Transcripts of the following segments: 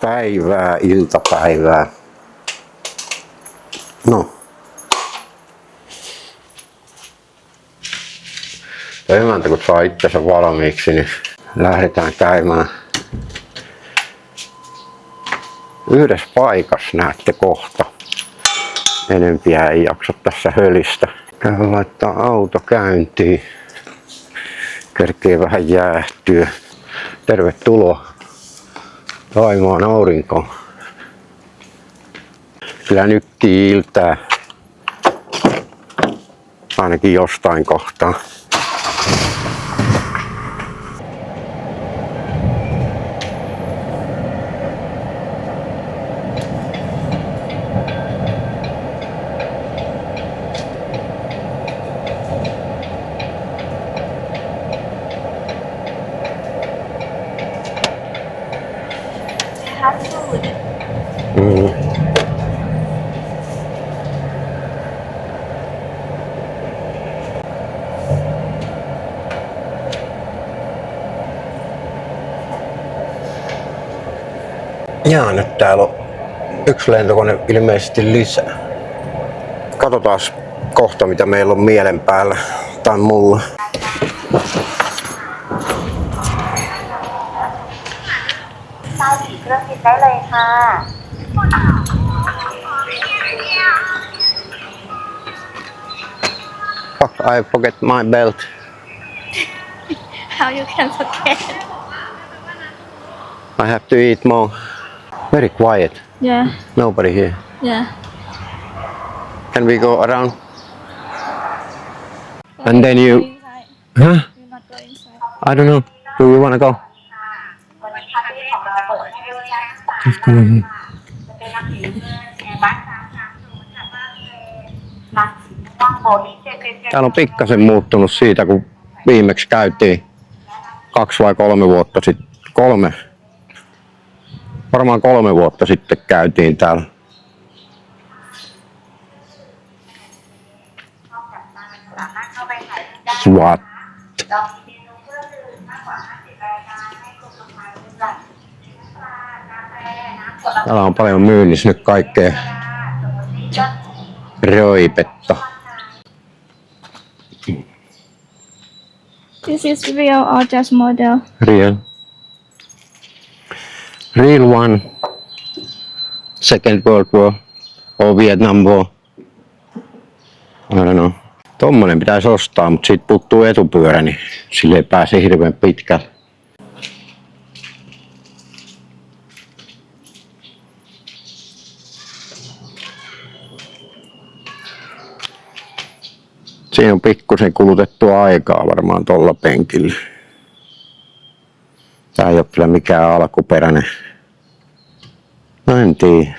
Päivää, iltapäivää. No. Ja emäntä kun saa itsensä valmiiksi, niin lähdetään käymään yhdessä paikassa, näette kohta. Enempiä ei jaksa tässä hölistä. Käy laittaa auto käyntiin. Kerkee vähän jäähtyä. Tervetuloa Thaimaan aurinkoon. Kyllä nykkii iltää. Ainakin jostain kohtaa. Jaa, nyt täällä on yksi lentokone ilmeisesti lisää. Katsotaan kohta mitä meillä on mielen päällä tai mulla. Fuck, I forget my belt. How you can forget? I have to eat more. Very quiet. Yeah. Nobody here. Yeah. Can we go around? And then you... Huh? You're not going inside. I don't know. Do you wanna go? Just go ahead. Täällä on pikkasen muuttunut siitä kun viimeksi käytiin 2 vai 3 vuotta sitten. Varmaan 3 vuotta sitten käytiin täällä. Swat. Täällä on paljon myynnissä nyt kaikkea roipetta. This is real or just model? Real. Real one. Second World War or Vietnam War. I don't know. Tommonen pitäisi ostaa, mutta siitä puuttuu etupyörä, niin sille ei pääse hirveän pitkälle. Siinä on pikkusen kulutettua aikaa varmaan tuolla penkillä. Tää ei ole kyllä mikään alkuperäinen. No en tiedä.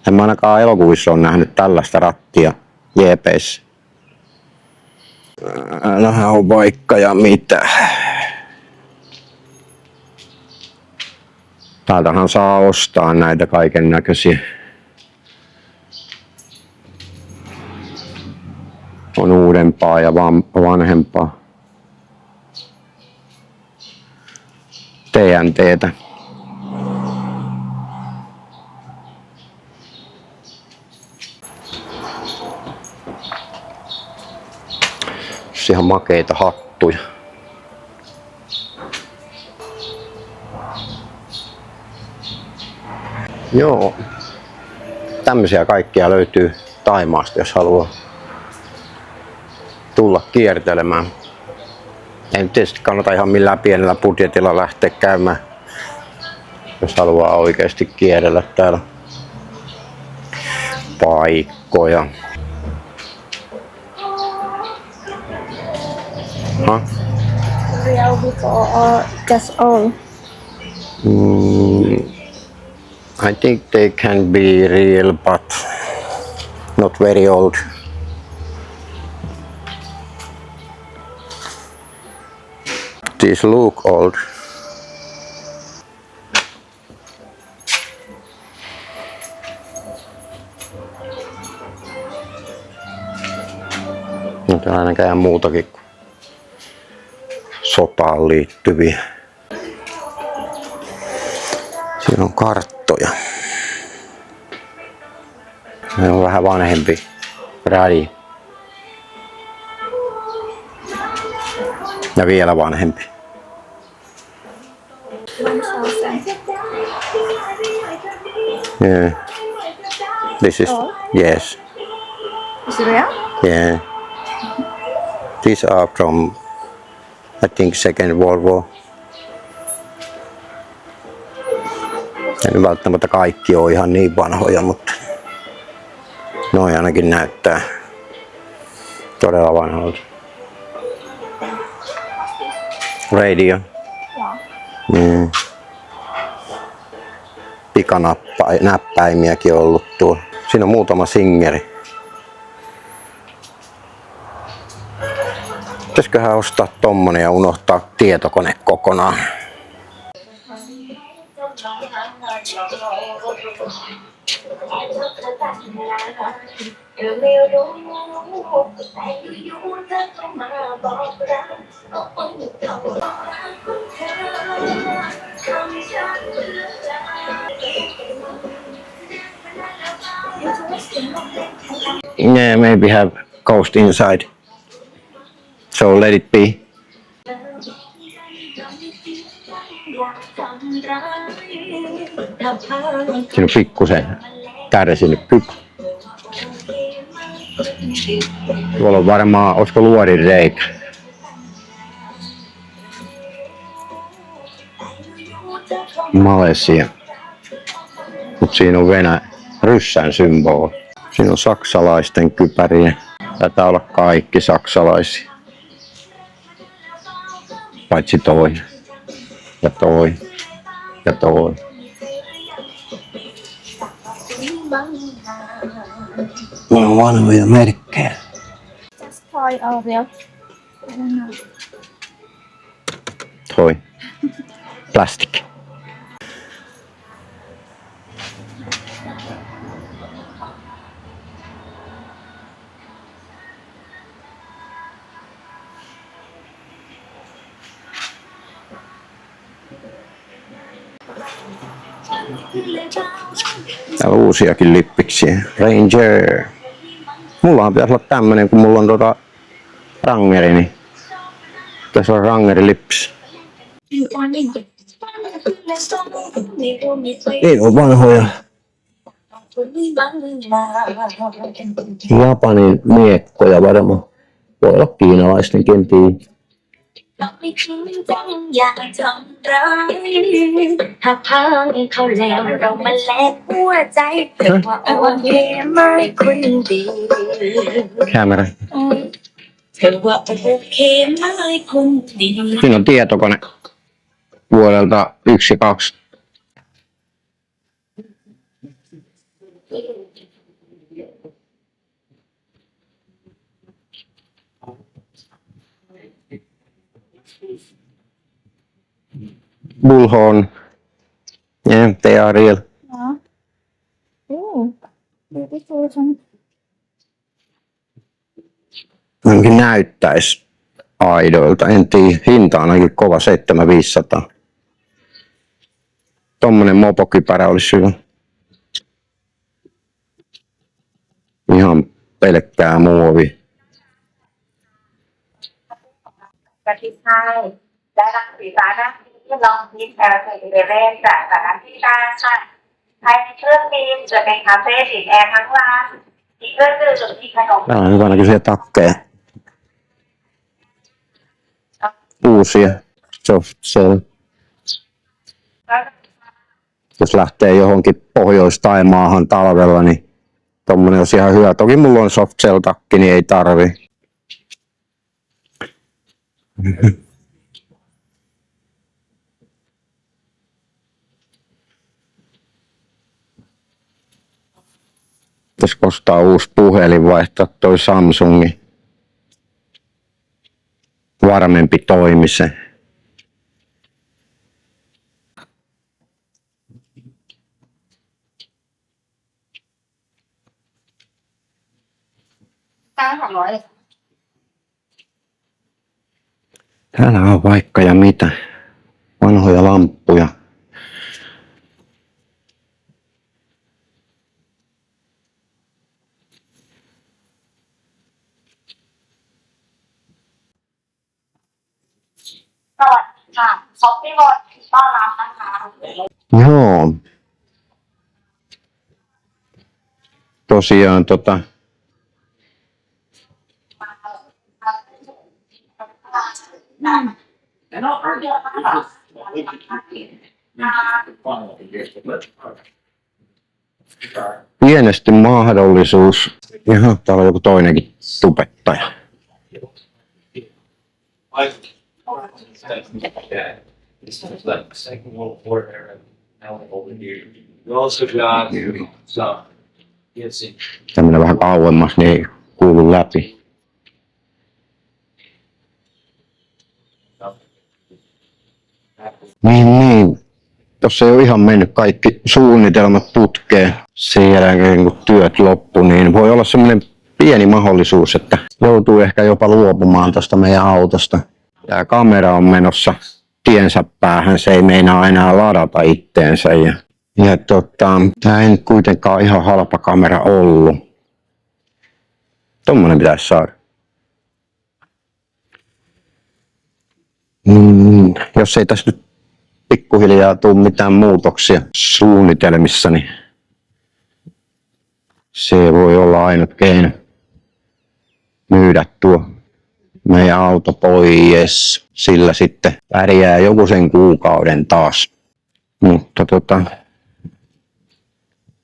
En mä ainakaan elokuvissa ole nähnyt tällaista rattia jeepeissä. Älähän on vaikka ja mitä. Täältähän saa ostaa näitä kaiken näköisiä. On uudempaa ja vanhempaa. TNTtä. Ihan makeita hattuja. Joo. Tämmöisiä kaikkia löytyy Thaimaasta, jos haluaa tulla kiertelemään. Ei tietysti kannata ihan millään pienellä budjetilla lähteä käymään, jos haluaa oikeasti kierrellä täällä paikkoja. Huh? Real before or just old? I think they can be real, but not very old. These look old. Nyt on ainakaan muutakin kuin sotaan liittyviä. Siinä on karttoja. Ne on vähän vanhempi. Radi. Ja vielä vanhempi. 1000. Yeah. This is yes. Is it real? Yeah. These are from I think Second World War. En välttämättä kaikki ole ihan niin vanhoja, mutta noi ainakin näyttää todella vanhoilta. Radio. Yeah. Pikanäppäimiäkin on ollut tuolla. Siinä on muutama singeri. Pitäisiköhän ostaa tommonen ja unohtaa tietokone kokonaan? Yeah, maybe have ghost inside. So let it be. Siinä on pikkusen kärsinyt kypä. Tuolla on varmaan, olisiko luodin reikä. Malesia. Mut siinä on ryssän symboli. Siinä on saksalaisten kypäriä. Taitaa olla kaikki saksalaisia. Paitsi toi. Ja toi. Ja toi. Ne on vanhoja merkkejä. Just toy or real? I don't know. Toi. Plastic. Täällä on uusiakin lippiksiä. Ranger. Mullahan pitäisi olla tämmönen, kun mulla on Rangeri, niin tässä on Rangeri lips. Ei oo vanhoja. Japanin miekkoja varmaan. Voi olla kiinalaisten kentiin. Kamera. Siinä on tietokone vuodelta 1 ja 2. Bullhorn. Yeah, they are real. Yeah. Ooh, beautiful. Ainakin näyttäisi aidoilta. En tiedä, hinta on ainakin kova, 7500. Tommonen mopokypärä olisi hyvä. Ihan pelkkää muovi. กะทิไทยและรังสีฟ้าด้านที่ลองพิมพ์11จากสถานที่ต่างค่ะภายในเครื่องบินจะเป็นคาเฟ่ติดแอร์ทั้งลานมีเครื่องดื่มมีขนม Täällä on hyvä näköisiä takkeja. Uusia. Soft shell. Jos lähtee johonkin Pohjois-Taimaahan talvella, niin tommonen olisi ihan hyvä. Toki mulla on soft shell takki, niin ei tarvi. Pitäisikö ostaa uusi puhelin, vaihtaa toi Samsungi. Varmempi toimise. Täällä on vaikka ja mitä. Vanhoja lamppuja. ค่ะขอบพี่บดต้อนรับนะคะ Joo. Tosiaan pienesti mahdollisuus. Jaha, täällä on joku toinenkin tubettaja. This is like the Second World War era. Now over here. You also got some. Yes, Tämmönen vähän kauemmas, niin ei kuulu läpi. Niin. Tossa ei ole ihan mennyt kaikki suunnitelmat putkeen sen jälkeen, kun työt loppu, niin voi olla semmoinen pieni mahdollisuus, että joutuu ehkä jopa luopumaan tuosta meidän autosta. Tää kamera on menossa tiensä päähän, se ei meinaa enää ladata itteensä. Tää ei nyt kuitenkaan ihan halpa kamera ollut. Tommonen pitäisi saada. Jos ei tässä nyt pikkuhiljaa tule mitään muutoksia suunnitelmissa, niin se voi olla ainut keino myydä tuo meidän auto pois. Sillä sitten pärjää joku sen kuukauden taas. Mutta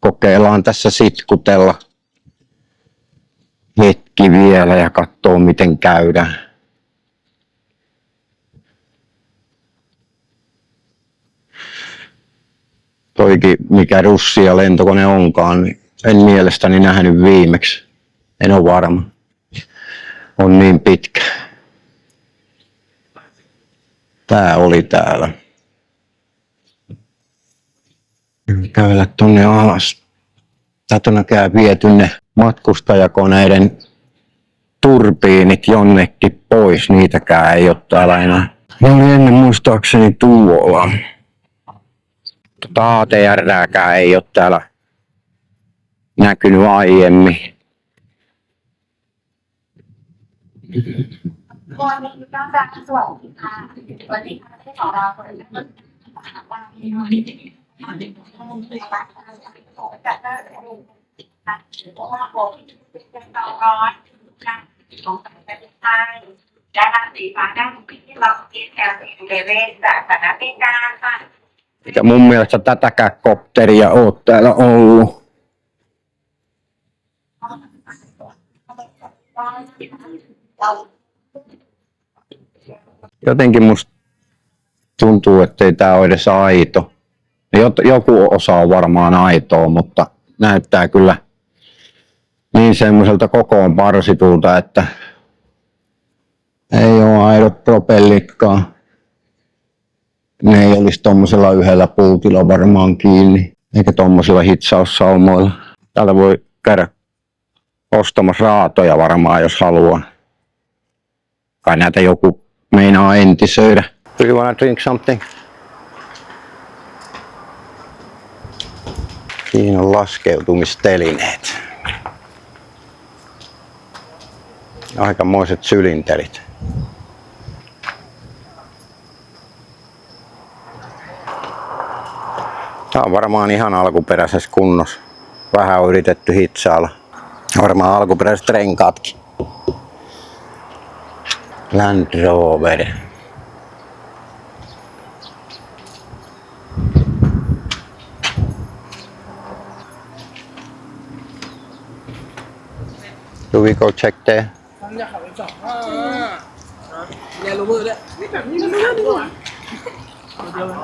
kokeillaan tässä sitkutella hetki vielä ja katsoo miten käydään. Toikin mikä russi ja lentokone onkaan, niin en mielestäni nähnyt viimeksi. En ole varma. On niin pitkä. Tää oli täällä. Kävellä tonne alas. Täältä on näköjään viety ne matkustajakoneiden turbiinit jonnekin pois. Niitäkään ei ole täällä enää. Ne oli ennen muistaakseni tuolla. ATR:ääkään ei ole täällä näkynyt aiemmin. Eikä mun mielestä tätäkään kopteria ole täällä ollut. Jotenkin musta tuntuu, ettei tää ole edes aito. Joku osa on varmaan aitoa, mutta näyttää kyllä niin semmoiselta kokoon parsitulta, että ei ole aidot propellitkaan. Ne ei olisi tommosella yhdellä pultilla varmaan kiinni, eikä tommosilla hitsaussaumoilla. Täällä voi käydä ostamassa raatoja varmaan, jos haluaa. Kai näitä joku meinaa entisöidä. Do you wanna drink something? Siinä on laskeutumistelineet. Aikamoiset sylinterit. Tää on varmaan ihan alkuperäisessä kunnossa. Vähän on yritetty hitsailla. Varmaan alkuperäiset renkaatkin. Land Rover. Do we go check there? อยากขับไปจอดอย่ารู้มือด้วยนี่แบบนี้มันไม่ได้ด้วยเดียวเลย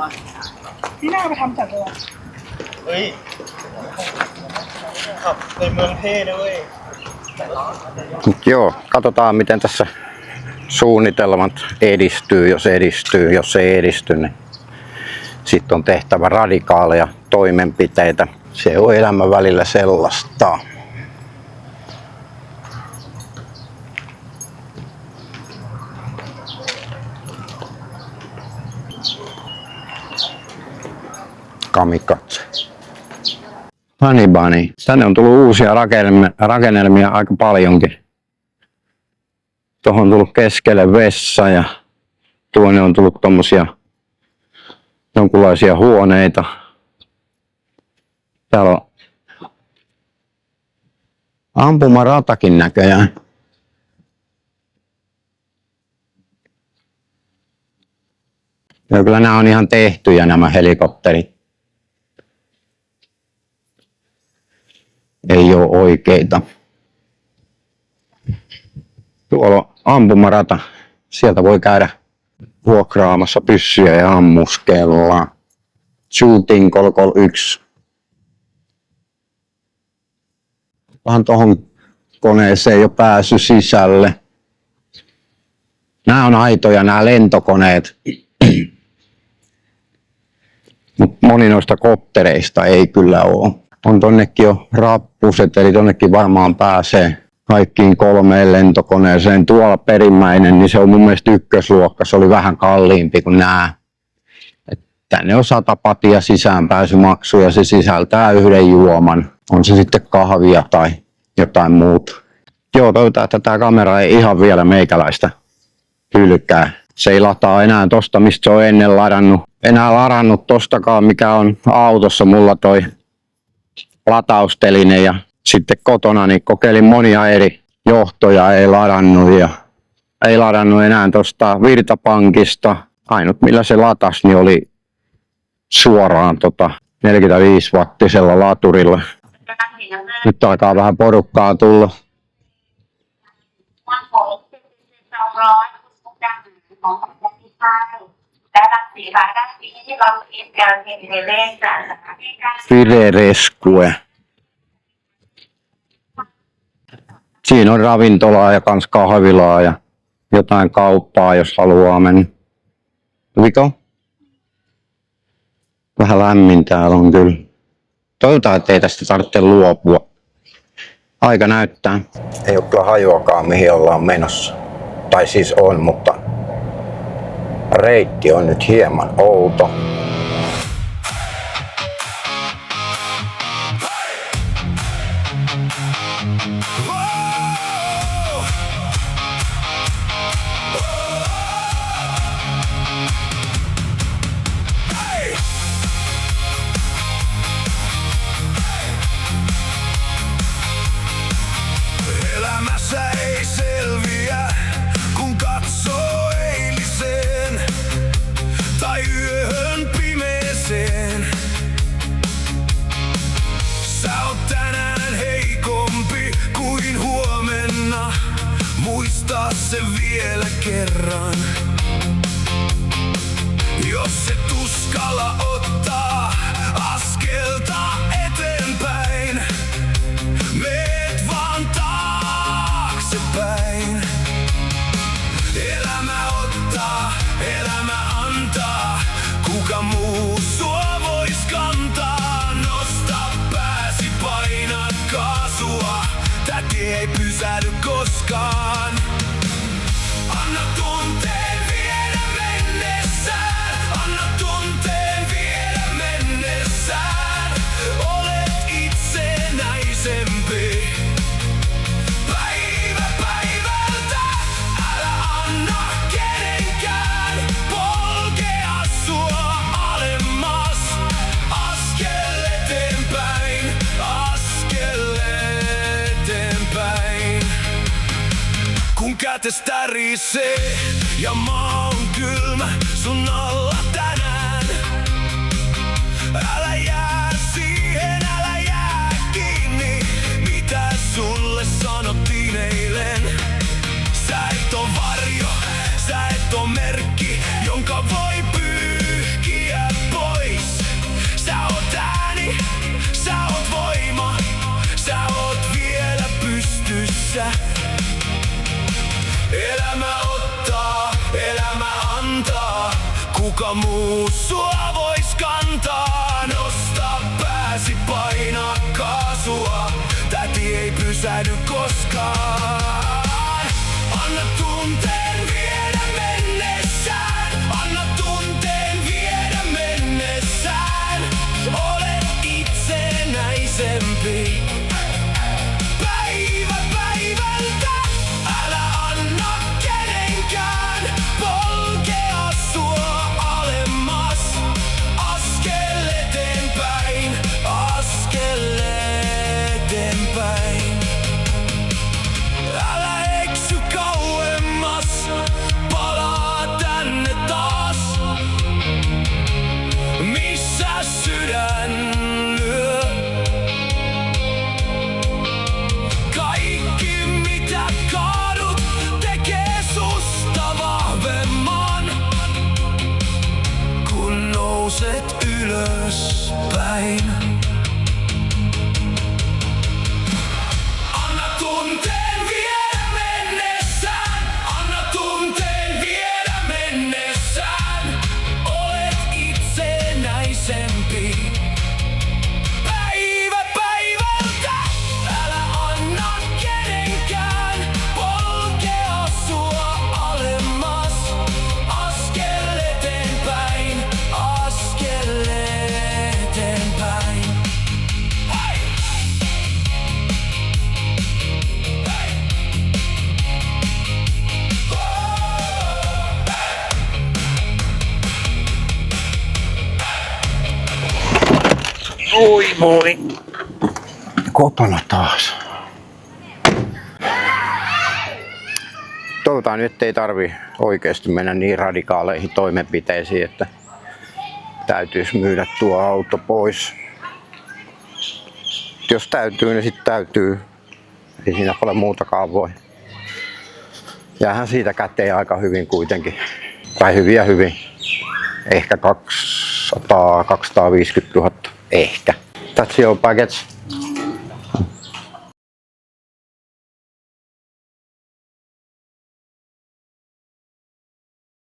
ที่หน้าไปทำจัดเลย เฮ้ยขับในเมืองเท่นะเว้ย Joo, katsotaan miten tässä suunnitelmat edistyy. Jos ei edisty, niin sitten on tehtävä radikaaleja toimenpiteitä. Se on elämä välillä sellaista. Kamikatse. Honey Bunny. Tänne on tullut uusia rakennelmia aika paljonkin. Tuohon on tullut keskelle vessa ja Tuonne on tullut tommosia jonkunlaisia huoneita. Täällä on ampumaratakin näköjään. Ja kyllä nämä on ihan tehtyjä nämä helikopterit. Ei ole oikeita. Tuolla on ampumarata. Sieltä voi käydä vuokraamassa pyssyjä ja ammuskella. Shooting Call 1. Vähän tohon koneeseen jo päässyt sisälle. Nämä on aitoja nämä lentokoneet. Mut moni noista koptereista ei kyllä ole. On tonnekin jo rappuset, eli tonnekin varmaan pääsee kaikkiin 3 lentokoneeseen. Tuolla perimmäinen, niin se on mun mielestä ykkösluokka. Se oli vähän kalliimpi kuin nämä. Tänne on 100 patia sisäänpääsymaksu ja se sisältää 1 juoman. On se sitten kahvia tai jotain muuta. Joo, toivotaan, että tämä kamera ei ihan vielä meikäläistä hylkää. Se ei lataa enää tosta, mistä se on ennen ladannut. Enää ladannut tostakaan, mikä on autossa. Mulla toi latausteline ja sitten kotona niin kokeilin monia eri johtoja, ei ladannut enää tosta virtapankista. Ainut millä se latasi, niin oli suoraan 45-wattisella laturilla. Nyt alkaa vähän porukkaa tulla. Firerescue. Siinä on ravintolaa ja kans kahvilaa ja jotain kauppaa, jos haluaa mennä. Viko? Vähän lämmin täällä on kyllä. Toivotaan, ettei tästä tarvitse luopua. Aika näyttää. Ei ole kyllä hajuakaan, mihin ollaan menossa. Tai siis on, mutta reitti on nyt hieman outo. Elämässä ei selviä, kun katsoo eiliseen tai yöhön pimeeseen. Sä oot tänään heikompi kuin huomenna, muista se vielä kerran. Jos et uskalla ottaa askelta eteenpäin, meet vaan taaksepäin. Elämä ottaa, elämä antaa, kuka muu sua vois kantaa. Nosta pääsi, paina kaasua, tää tie ei pysähdy koskaan. Anna tunteen viedä mennessään, anna tunteen viedä mennessään. Olet itsenäisempi. Päivä päivältä, älä anna kenenkään polkea sua alemmas. Askel eteenpäin, askel eteenpäin. Kun kätes tärisee ja maa on kylmä sun alla tänään, älä jää siihen, älä jää kiinni, mitä sulle sanottiin eilen. Sä et oo varjo, sä et oo merkki, jonka voi pyyhkiä pois. Sä oot ääni, sä oot voima, sä oot vielä pystyssä. Elämä ottaa, elämä antaa, kuka muu sua vois kantaa. Nosta pääsi, paina kaasua, tää tie ei pysähdy koskaan. Anna tunteen viedä mennessään, anna tunteen viedä mennessään. Olet itsenäisempi. Päivä päivältä, älä anna kenenkään polkea Oi moi. Kotona taas. Toivotaan nyt, ettei tarvi oikeasti mennä niin radikaaleihin toimenpiteisiin, että täytyisi myydä tuo auto pois. Jos täytyy, niin sitten täytyy. Ei siinä paljon muutakaan voi. Jäähän siitä käteen aika hyvin kuitenkin. Tai hyvin. Ehkä 200 000, 250 000. Ehkä. That's your package.